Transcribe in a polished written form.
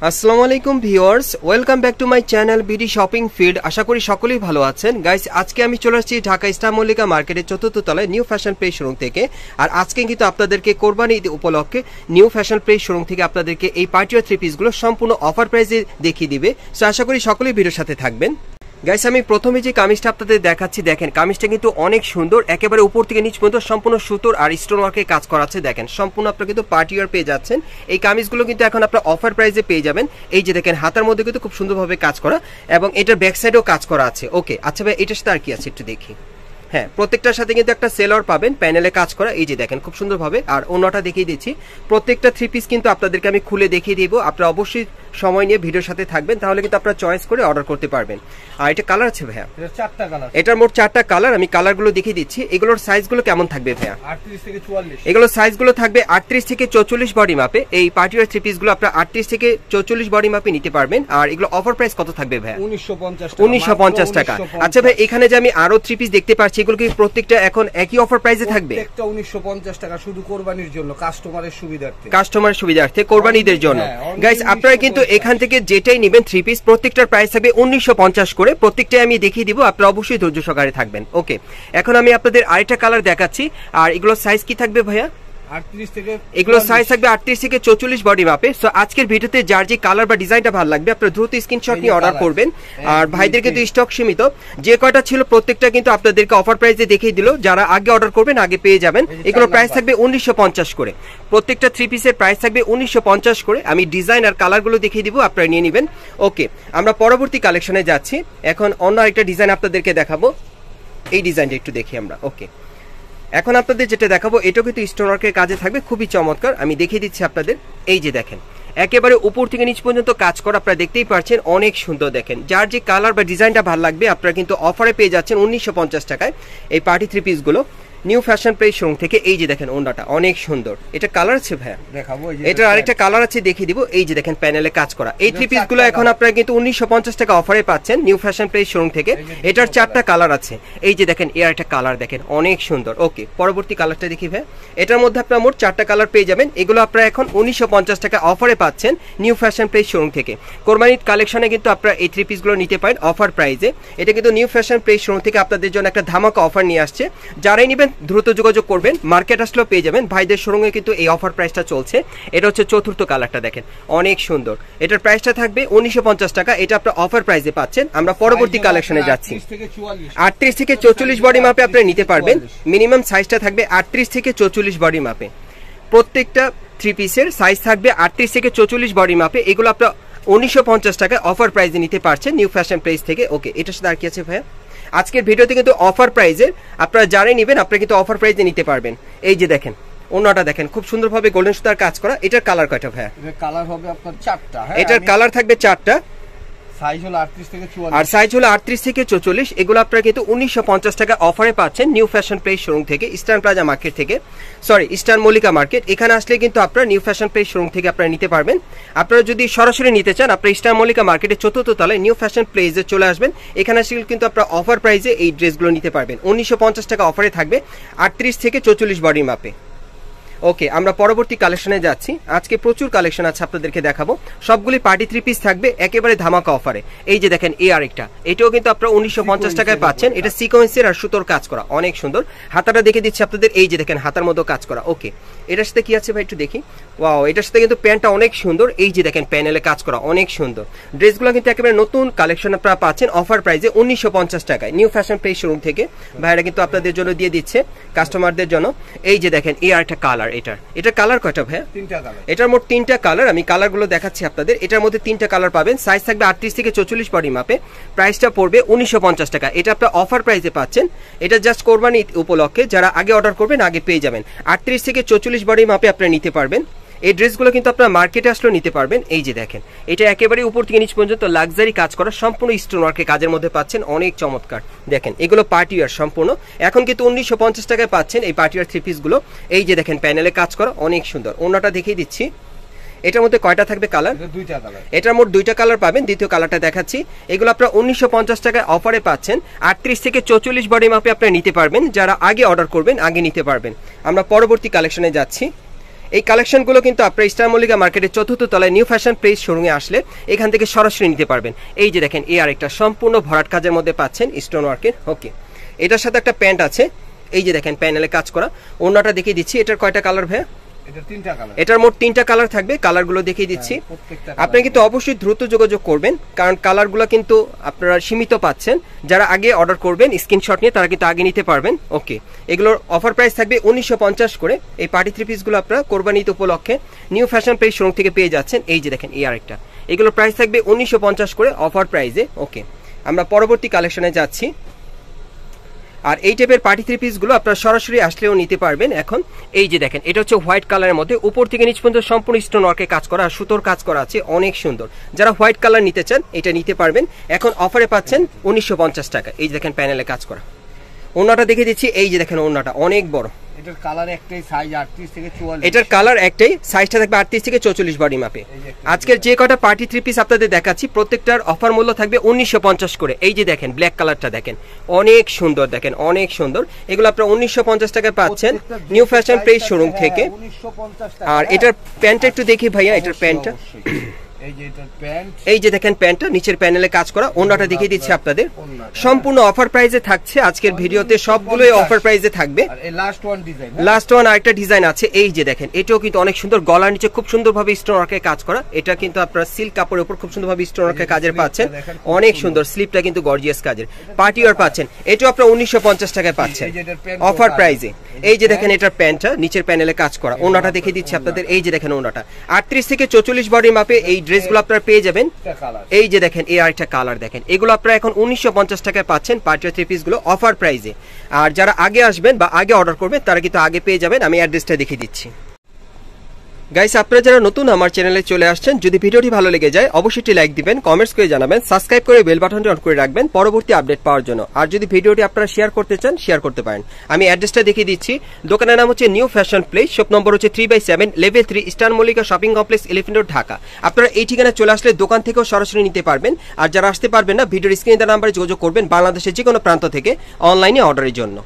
আসসালামু আলাইকুম viewers, welcome back to my channel BD shopping field. আশা করি সকলেই ভালো আছেন। গাইস, আজকে আমি চলে আসছি ঢাকা স্টার মল্লিকা মার্কেটের ৪র্থ তলায় নিউ ফ্যাশন প্লেস শোরুম থেকে। আর আজকে কিন্তু আপনাদেরকে কোরবানি ঈদ উপলক্ষে নিউ ফ্যাশন প্লেস শোরুম থেকে আপনাদেরকে এই পার্টিওয়ার থ্রি পিসগুলো সম্পূর্ণ অফার প্রাইসে দেখিয়ে দিবে। সো আশা করি সকলেই ভিডিওর সাথে থাকবেন। গাইস, আমি প্রথমে যে কামিজটা আপনাদের দেখাচ্ছি, দেখেন কামিজটা কিন্তু অনেক সুন্দর, একেবারে উপর থেকে নিচ পর্যন্ত সম্পূর্ণ সুতোর আর স্টোন ওয়ার্কের কাজ করা আছে। দেখেন সম্পূর্ণ আপনারা কিন্তু পার্টিওয়ার পেয়ে যাচ্ছেন। এই কামিজগুলো কিন্তু এখন আপনারা অফার প্রাইসে পেয়ে যাবেন। এই যে দেখেন হাতার মধ্যে কিন্তু খুব সুন্দরভাবে কাজ করা এবং এটার ব্যাক সাইডেও কাজ করা আছে। ওকে, আচ্ছা ভাই, এটার সাথে আর কি আছে একটু দেখি। হ্যাঁ, প্রত্যেকটার সাথে কিন্তু একটা সেলর পাবেন, প্যানেলে কাজ করা। এই যে দেখেন খুব সুন্দরভাবে। আর অন্যটা দেখিয়ে দিচ্ছি। প্রত্যেকটা থ্রি পিস কিন্তু আপনাদেরকে আমি খুলে দেখিয়ে দিব। আপনারা অবশ্যই সময় নিয়ে ভিডিওর সাথে থাকবেন, তাহলে কিন্তু আপনারা চয়েস করে অর্ডার করতে পারবেন। আর এটা কালার আছে ভাইয়া, এটার মোট 4টা কালার। আমি কালারগুলো দেখিয়ে দিচ্ছি। এগুলোর সাইজগুলো কেমন থাকবে ভাইয়া? 38 থেকে 44। এগুলোর সাইজগুলো থাকবে 38 থেকে 44 বডি মাপে। এই পার্টিওয়ার থ্রি পিসগুলো আপনারা 38 থেকে 44 বডি মাপে নিতে পারবেন। আর এগুলো অফার প্রাইস কত থাকবে ভাইয়া? 1950 টাকা। আচ্ছা ভাই, এখানে যে আমি আরো থ্রি পিস দেখতে পাচ্ছি, এগুলো কি প্রত্যেকটা এখন একই অফার প্রাইসে থাকবে? প্রত্যেকটা 1950 টাকা, শুধু কোরবানির জন্য, কাস্টমারের সুবিধার্থে কোরবানিদের জন্য। গাইস, আপনারা কিন্তু এখান থেকে যেটাই নেবেন থ্রি পিস, প্রত্যেকটার প্রাইস থাকবে 1950 করে। প্রত্যেকটাই আমি দেখিয়ে দিব, আপনারা অবশ্যই ধৈর্য সহকারে থাকবেন। ওকে, এখন আমি আপনাদের আরেকটা কালার দেখাচ্ছি। আর এগুলোর সাইজ কি থাকবে ভাইয়া? 38 থেকে, এগুলো সাইজ থাকবে 38 থেকে 44 বডি মাপে। সো আজকের ভিডিওতে যার যে কালার বা ডিজাইনটা ভালো লাগবে, আপনারা দ্রুত স্ক্রিনশট নিয়ে অর্ডার করবেন। আর ভাইদের কিন্তু স্টক সীমিত, যে কয়টা ছিল প্রত্যেকটা কিন্তু আপনাদেরকে অফার প্রাইসে দেখিয়ে দিল। যারা আগে অর্ডার করবেন আগে পেয়ে যাবেন। এগুলো প্রাইস থাকবে 1950 করে। প্রত্যেকটা থ্রি পিসের প্রাইস থাকবে 1950 করে। আমি ডিজাইন আর কালারগুলো দেখিয়ে দিব, আপনারা নিয়ে নেবেন। ওকে, আমরা পরবর্তী কালেকশনে যাচ্ছি। এখন অন্য আরেকটা ডিজাইন আপনাদেরকে দেখাবো। এই ডিজাইনটা একটু দেখি আমরা। ওকে, এখন আপনাদের যেটা দেখাবো, এটাও কিন্তু স্টোন ওয়ার্কের কাজে থাকবে, খুবই চমৎকার। আমি দেখিয়ে দিচ্ছি আপনাদের। এই যে দেখেন একেবারে উপর থেকে নিচ পর্যন্ত কাজ করা, আপনারা দেখতেই পাচ্ছেন, অনেক সুন্দর। দেখেন যার যে কালার বা ডিজাইনটা ভালো লাগবে, আপনারা কিন্তু অফারে পেয়ে যাচ্ছেন 1950 টাকায় এই পার্টি থ্রি পিসগুলো নিউ ফ্যাশন প্লেস শোরুম থেকে। এই যে দেখেন ওন্ডাটা অনেক সুন্দর। এটা কালার আছে ভাইয়া? দেখাবো, এটা আরেকটা কালার আছে, দেখিয়ে দিব। এই যে দেখেন প্যানেলে কাজ করা এই থ্রি পিসগুলো এখন আপনারা কিন্তু 1950 টাকা অফারে পাচ্ছেন নিউ ফ্যাশন প্লেস শোরুম থেকে। এটার 4টা কালার আছে। এই যে দেখেন এর একটা কালার দেখেন অনেক সুন্দর। ওকে, পরবর্তী কালারটা দেখি ভাইয়া। এটার মধ্যে আপনারা মোট 4টা কালার পেয়ে যাবেন। এগুলো আপনারা এখন 1950 টাকা অফারে পাচ্ছেন নিউ ফ্যাশন প্লেস শোরুম থেকে। কোরবানির কালেকশনে কিন্তু আপনারা এই থ্রি পিসগুলো নিতে পারেন অফার প্রাইসে। এটা কিন্তু নিউ ফ্যাশন প্লেস শোরুম থেকে আপনাদের জন্য একটা ধামাকা অফার নিয়ে আসছে। যারাই নেবেন দ্রুত যোগাযোগ করবেন, মার্কেট আসলেও পেয়ে যাবেন। ভাইদের শোরুমে কিন্তু এই অফার প্রাইসটা চলছে। এটা হচ্ছে 4র্থ কালারটা, দেখেন অনেক সুন্দর। এটার প্রাইসটা থাকবে 1950 টাকা। এটা আপনারা অফার প্রাইসে পাচ্ছেন। আমরা পরবর্তী কালেকশনে যাচ্ছি। 38 থেকে 44 বডি মাপে আপনারা নিতে পারবেন। মিনিমাম সাইজটা থাকবে 38 থেকে 44 বডি মাপে। প্রত্যেকটা থ্রি পিসের সাইজ থাকবে 38 থেকে 44 বডি মাপে। এগুলো আপনারা 1950 টাকায় অফার প্রাইসে নিতে পারছেন নিউ ফ্যাশন প্লেস থেকে। ওকে, এটার সাথে আর কি আছে ভাইয়া? আজকের ভিডিওতে কিন্তু অফার প্রাইজের, আপনারা যারাই নেবেন আপনারা কিন্তু অফার প্রাইসে নিতে পারবেন। এই যে দেখেন ওন্নাটা দেখেন খুব সুন্দরভাবে গোল্ডেন সুতার কাজ করা। এটার কালার কয়টা ভাইয়া? কালার হবে আপনার 4টা। এটার কালার থাকবে 4টা। সাইজ হলো 38 থেকে 44। আর সাইজ হলো 38 থেকে 44। এগুলো আপনারা কিন্তু 1950 টাকা অফারে পাচ্ছেন নিউ ফ্যাশন প্লেস শোরুম থেকে, ইস্টার্ন প্লাজা মার্কেট থেকে। Sorry, eastern Mallika market. এখানে আসলে কিন্তু আপনারা নিউ ফ্যাশন প্লেস শোরুম থেকে আপনারা নিতে পারবেন। আপনারা যদি সরাসরি নিতে চান, আপনারা ইস্টার্ন মল্লিকা মার্কেটের 4র্থ তলায় নিউ ফ্যাশন প্লেসে চলে আসবেন। এখানে আসলে কিন্তু আপনারা অফার প্রাইসে এই ড্রেসগুলো নিতে পারবেন। 1950 টাকা অফারে থাকবে 38 থেকে 44 বডি মাপে। ওকে, আমরা পরবর্তী কালেকশনে যাচ্ছি। আজকে প্রচুর কালেকশন আছে আপনাদেরকে দেখাবো। সবগুলি পার্টি থ্রি পিস থাকবে একেবারে ধামাকা অফারে। এই যে দেখেন এই আরেকটা, এটাও কিন্তু আপনারা 1950 টাকায় পাচ্ছেন। এটা সিকোয়েন্সের আর সুতোর কাজ করা, অনেক সুন্দর। হাতাটা দেখে দিচ্ছি আপনাদের। এই যে দেখেন হাতার মতো কাজ করা। ওকে, এটার সাথে কি আছে ভাই একটু দেখি। ওয়াও, এটার সাথে কিন্তু প্যান্টটা অনেক সুন্দর। এই যে দেখেন প্যানেলে কাজ করা, অনেক সুন্দর। ড্রেসগুলো কিন্তু একেবারে নতুন কালেকশন আপনারা পাচ্ছেন অফার প্রাইসে 1950 টাকায় নিউ ফ্যাশন প্লেস শোরুম থেকে। ভাইরা কিন্তু আপনাদের জন্য দিয়ে দিচ্ছে কাস্টমারদের জন্য। এই যে দেখেন এই আরেকটা কালার। এটার কালার কয়টা ভাইয়া? 3টা কালার। এটার মোট 3টা কালার। আমি কালারগুলো দেখাচ্ছি আপনাদের। এটার মধ্যে 3টা কালার পাবেন। সাইজ থাকবে 38 থেকে 44 বডি মাপে। প্রাইসটা পড়বে 1950 টাকা। এটা আপনারা অফার প্রাইসে পাচ্ছেন। এটা জাস্ট কোরবানি উপলক্ষে, যারা আগে অর্ডার করবেন আগে পেয়ে যাবেন। 38 থেকে 44 বডি মাপে আপনারা নিতে পারবেন। এই ড্রেসগুলো কিন্তু আপনারা মার্কেটে আসলেও নিতে পারবেন। এই যে দেখেন এটা একেবারে উপর থেকে নিচ পর্যন্ত লাক্সারি কাজ করা, সম্পূর্ণ স্টোন ওয়ার্কের কাজের মধ্যে পাচ্ছেন, অনেক চমৎকার। দেখেন এগুলো পার্টি ওয়্যার সম্পূর্ণ। এখন কিন্তু 1950 টাকায় পাচ্ছেন এই পার্টি ওয়্যার থ্রি পিসগুলো। এই যে দেখেন প্যানেলে কাজ করা, অনেক সুন্দর। ওন্নাটা দেখিয়ে দিচ্ছি। এটার মধ্যে কয়টা থাকবে কালার? 2টা কালার। এটার মোট 2টা কালার পাবেন। দ্বিতীয় কালারটা দেখাচ্ছি। এগুলো আপনারা 1950 টাকায় অফারে পাচ্ছেন। 38 থেকে 44 বডি মাপে আপনারা নিতে পারবেন। যারা আগে অর্ডার করবেন আগে নিতে পারবেন। আমরা পরবর্তী কালেকশনে যাচ্ছি। এই কালেকশনগুলো কিন্তু আপনার স্টার মল্লিকা মার্কেটের 4th তলায় নিউ ফ্যাশন প্লেস শোরুমে আসলে এখান থেকে সরাসরি নিতে পারবেন। এই যে দেখেন এই আরেকটা সম্পূর্ণ ভরাট কাজের মধ্যে পাচ্ছেন স্টোন ওয়ার্কের। ওকে, এটার সাথে একটা প্যান্ট আছে, এই যে দেখেন প্যানেলে কাজ করা। ওড়নাটা দেখিয়ে দিচ্ছি, এটার কয়টা কালার ভাই? এটার মোট 3টা কালার থাকবে, কালারগুলো দেখিয়ে দিচ্ছি। আপনি কিন্তু অবশ্যই দ্রুত যোগাযোগ করবেন, কারণ কালারগুলো কিন্তু আপনারা সীমিত পাচ্ছেন। যারা আগে অর্ডার করবেন স্ক্রিনশট নিয়ে তারা কিন্তু আগে নিতে পারবেন। ওকে, এগুলোর অফার প্রাইস থাকবে 1950 করে। এই পার্টি 3 পিসগুলো আপনারা কোরবানি ঈদ উপলক্ষে নিউ ফ্যাশন প্লেস শোরুম থেকে পেয়ে যাচ্ছেন। এই যে দেখেন এই আরেকটা, এগুলোর প্রাইস থাকবে 1950 করে অফার প্রাইসে। ওকে, আমরা পরবর্তী কালেকশনে যাচ্ছি। আর এই টাইপের পার্টি 3 পিসগুলো আপনারা সরাসরি আসলেও নিতে পারবেন। এখন এই যে দেখেন এটা হচ্ছে হোয়াইট কালারের মধ্যে, উপর থেকে নিচ পর্যন্ত সম্পূর্ণ স্টোন ওয়ার্কে কাজ করা, সুতোর কাজ করা আছে, অনেক সুন্দর। যারা হোয়াইট কালার নিতে চান এটা নিতে পারবেন। এখন অফারে পাচ্ছেন 1950 টাকা। এই যে দেখেন প্যানেলে কাজ করা। ওড়নাটা দেখে দিচ্ছি, এই যে দেখেন ওড়নাটা অনেক বড়। এটার কালার একটাই, সাইজ 38 থেকে 44। এটার কালার একটাই, সাইজটা থাকবে 38 থেকে 44 বডি মাপে। আজকের যে কটা পার্টি 3 পিস আপনাদের দেখাচ্ছি প্রত্যেকটার অফার মূল্য থাকবে 1950 করে। এই যে দেখেন ব্ল্যাক কালারটা দেখেন অনেক সুন্দর, দেখেন অনেক সুন্দর। এগুলো আপনারা 1950 টাকায় পাচ্ছেন নিউ ফ্যাশন প্লেস শোরুম থেকে। 1950 টাকা। আর এটার প্যান্টটা একটু দেখি ভাইয়া, এটার প্যান্টটা এই যে দেখেন প্যান্টটা নিচের প্যানেলে কাজ করা। ওড়নাটা দেখিয়ে দিচ্ছি আপনাদের, সম্পূর্ণ অফার প্রাইসে থাকছে আজকের ভিডিওতে, সবগুলোই অফার প্রাইসে থাকবে। লাস্ট ওয়ান আরেকটা ডিজাইন আছে, এই যে দেখেন এটাও কিন্তু অনেক সুন্দর, গলার নিচে খুব সুন্দরভাবে স্টোন ওয়ার্কের কাজ করা। এটা কিন্তু আপনারা সিল্ক কাপড়ের উপর খুব সুন্দরভাবে স্টোন ওয়ার্কের কাজের পাচ্ছেন, অনেক সুন্দর। স্লিপটা কিন্তু গর্জিয়াস কাজের, পার্টি ওয়্যার পাচ্ছেন। এটাও আপনারা 1950 টাকায় পাচ্ছেন অফার প্রাইসে। এই যে দেখেন এটার প্যান্টটা নিচের প্যানেলে কাজ করা। ওড়নাটা দেখিয়ে দিচ্ছি আপনাদের, এই যে দেখেন ওড়নাটা 38 থেকে 44 বডি মাপে এই ড্রেসগুলো আপনারা পেয়ে যাবেন। এই যে দেখেন এই আরেকটা কালার দেখেন, এগুলো আপনারা এখন 1950 টাকায় পাচ্ছেন পার্টি 3 পিসগুলো অফার প্রাইসে। আর যারা আগে আসবেন বা আগে অর্ডার করবেন তারা কিন্তু আগে পেয়ে যাবেন। আমি অ্যাড্রেসটা দেখিয়ে দিচ্ছি। গাইস, আপনারা যারা নতুন আমার চ্যানেলে চলে আসছেন, যদি ভিডিওটি ভালো লেগে যায় অবশ্যই লাইক দিবেন, কমেন্টস করে জানাবেন, সাবস্ক্রাইব করে বেল বাটনটি অন করে রাখবেন পরবর্তী আপডেট পাওয়ার জন্য। আর যদি ভিডিওটি আপনারা শেয়ার করতে চান শেয়ার করতে পারেন। আমি অ্যাড্রেসটা দেখিয়ে দিচ্ছি। দোকানের নাম হচ্ছে new fashion place, shop number হচ্ছে 3/7, level 3, star Mallika shopping complex, elephant road, Dhaka. আপনারা এই ঠিকানায় চলে আসলে দোকান থেকেও সরাসরি নিতে পারবেন। আর যারা আসতে পারবেন না, ভিডিওর স্ক্রিনে দেওয়া নাম্বারে যোগাযোগ করবেন বাংলাদেশের যে কোনো প্রান্ত থেকে অনলাইনে অর্ডারের জন্য।